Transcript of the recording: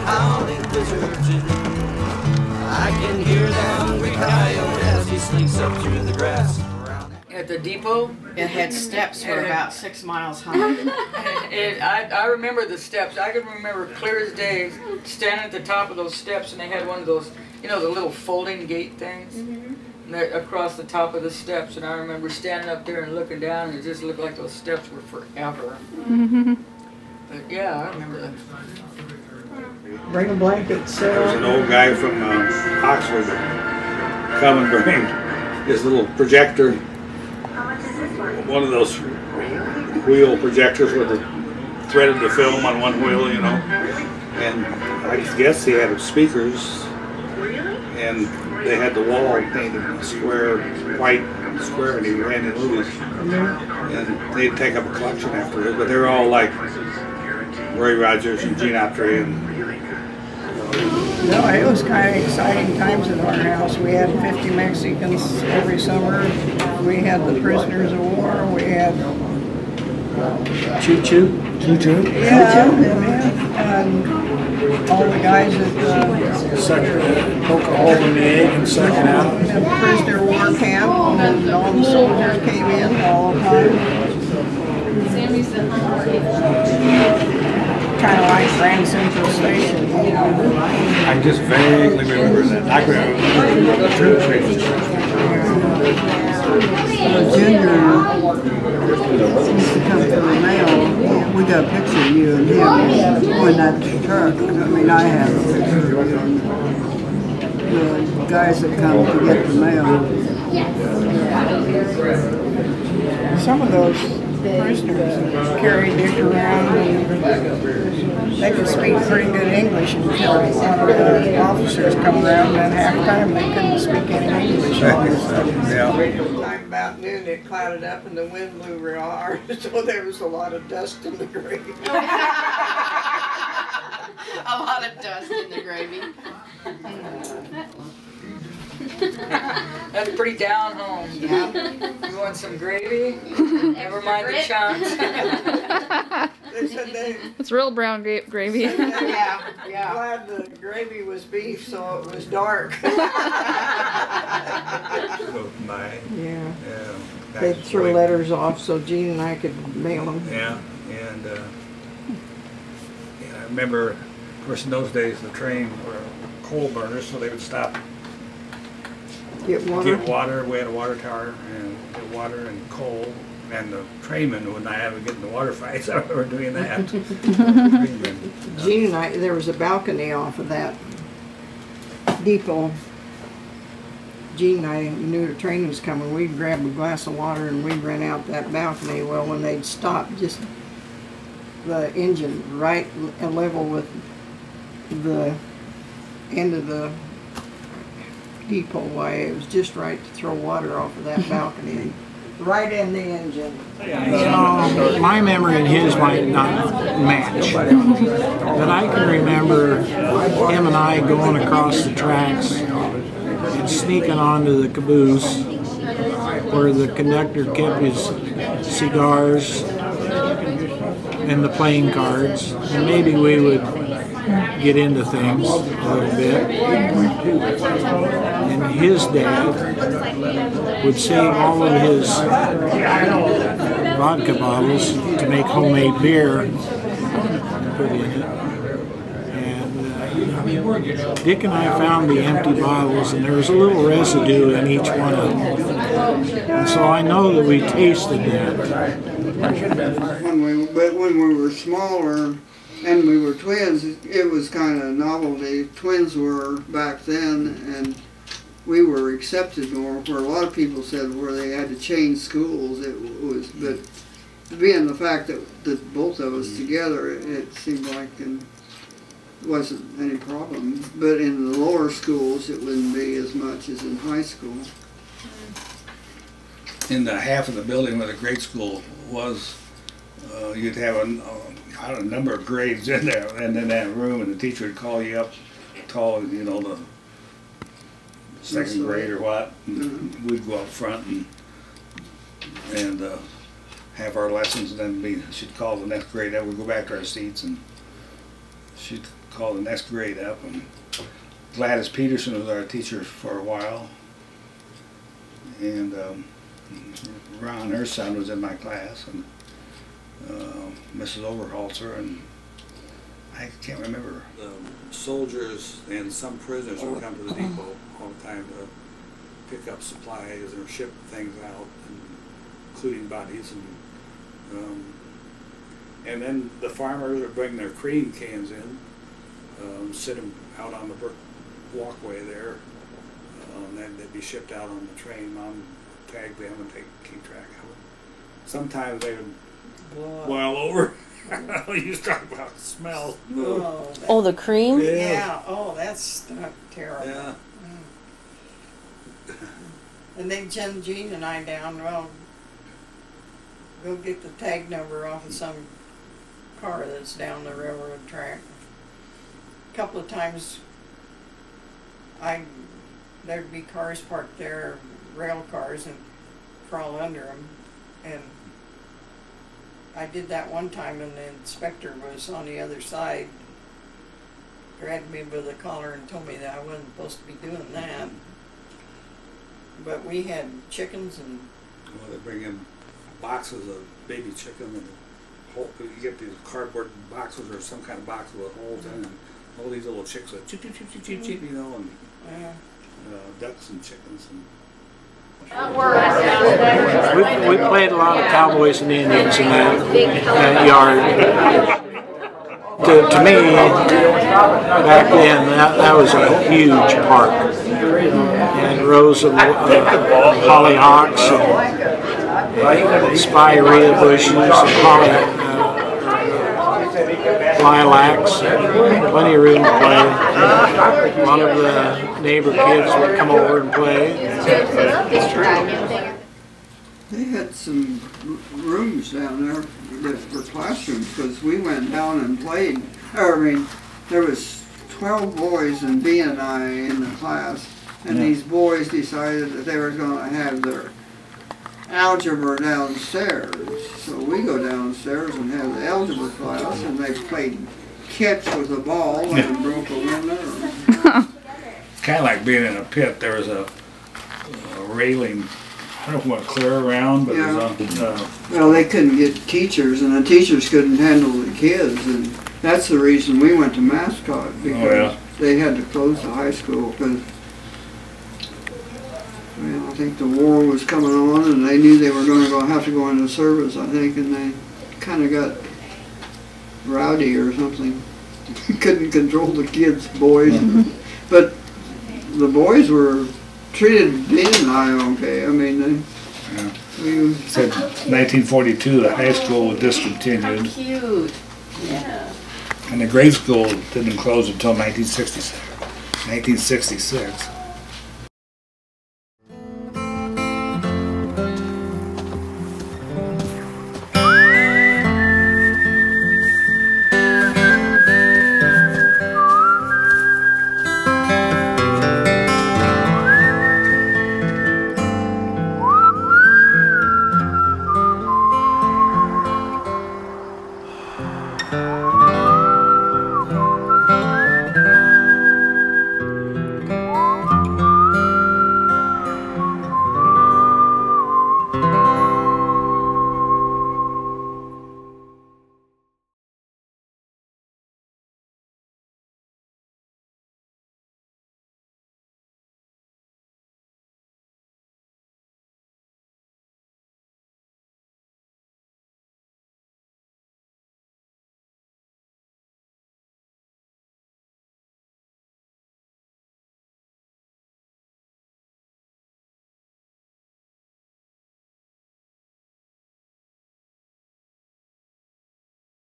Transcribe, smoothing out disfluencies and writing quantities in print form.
howling blizzards, and I can hear the hungry coyote as he slinks up through the grass. At the depot, It had steps for about 6 miles high. I remember the steps. I can remember clear as day standing at the top of those steps, and they had one of those, you know, the little folding gate things across the top of the steps. And I remember standing up there and looking down, and it just looked like those steps were forever. But yeah, I remember that. Bring a blanket, There was an old guy from Oxford that come and bring his little projector, one of those wheel projectors with the threaded the film on one wheel, you know. And I guess he had speakers, and they had the wall painted a square, white square, and he ran in movies. And they'd take up a collection after it, but they were all like Roy Rogers and Gene Autry and. No, it was kind of exciting times at our house. We had 50 Mexicans every summer. We had the prisoners of war. We had Choo-choo? Choo-choo? yeah, and all the guys at Poke a hole in the egg and suck it out. the prisoner of war camp, and all the soldiers came in all the time. Kind of like Grand Central Station, you know. I just vaguely remember that. I remember the train station. Junior used to come to the mail. We got a picture of you and him going that truck. I mean, I have a picture of you and the guys that come to get the mail. Some of those prisoners carried Dick around, and they could speak pretty good English until one of the officers come around, and at halftime they couldn't speak any English. Time about noon it clouded up and the wind blew real hard, so there was a lot of dust in the gravy. A lot of dust in the gravy. That's pretty down home. Yeah. You want some gravy? Never mind the chunks. They said they It's real brown gravy. yeah, glad the gravy was beef, so it was dark. Yeah. They threw letters off so Gene and I could mail them. Yeah, and I remember, of course, in those days the train were coal burners, so they would stop, Get water. get water. We had a water tower, and get water and coal. And the trainmen would not have to get in the water fights. I remember doing that. Gene and I, there was a balcony off of that depot. Gene and I knew the train was coming. We'd grab a glass of water and we'd run out that balcony. Well, when they'd stop, just the engine right level with the end of the depot way, it was just right to throw water off of that balcony. Right in the engine. My memory and his might not match, but I can remember him and I going across the tracks and sneaking onto the caboose where the conductor kept his cigars and the playing cards, and maybe we would get into things a little bit. And his dad would save all of his vodka bottles to make homemade beer and put in it. And Dick and I found the empty bottles, and there was a little residue in each one of them. And so I know that we tasted that. But when we were smaller and we were twins, it was kind of novelty. Twins were back then, and we were accepted more, where a lot of people said where they had to change schools, it was, but being the fact that both of us together, it seemed like it wasn't any problem. But in the lower schools, it wouldn't be as much as in high school. In the half of the building where the grade school was, you'd have a number of grades in there, and in that room, and the teacher would call you up, call, you know, the second grade or what, and we'd go up front and have our lessons, and then she'd call the next grade up. We'd go back to our seats, and she'd called the next grade up, and Gladys Peterson was our teacher for a while, and Ron, her son, was in my class, and Mrs. Overholzer, and I can't remember. Soldiers and some prisoners would come to the depot all the time to pick up supplies or ship things out, including bodies, and then the farmers would bring their cream cans in, sit them out on the brick walkway there, then they'd be shipped out on the train. Mom would tag them and keep track of it. Sometimes they would boil over. You start about the smell. Oh, the cream? Yeah. Oh, that's terrible. Yeah. And then send Gene and I down, well, go get the tag number off of some car that's down the railroad track. A couple of times there'd be cars parked there, rail cars, and crawl under them. And I did that one time, and the inspector was on the other side, grabbed me by the collar and told me that I wasn't supposed to be doing that. But we had chickens and... Well, they bring in boxes of baby chicken, and you get these cardboard boxes or some kind of box with holes in, and all these little chicks that cheep, cheep, cheep, cheep, cheep, cheep, you know, and ducks and chickens. And we played a lot of cowboys and Indians in that yard. To me, back then, that was a huge park. And rows of hollyhocks and spirea bushes and lilacs, plenty of room to play. A lot of the neighbor kids would come over and play. They had some rooms down there that were classrooms, because we went down and played. There was 12 boys and B and I in the class, and these boys decided that they were going to have their algebra downstairs. So we go downstairs and have the algebra class, and they played catch with a ball and broke a window. It's kind of like being in a pit. There was a railing, I don't know if it went clear around, but it was well, they couldn't get teachers, and the teachers couldn't handle the kids, and that's the reason we went to Mascot, because they had to close the high school, because I think the war was coming on, and they knew they were going to have to go into service, I think, and they kind of got rowdy or something. Couldn't control the kids, boys. But the boys were treated Dean and I okay. I mean, we said 1942 the high school was discontinued. How cute. Yeah. And the grade school didn't close until 1966.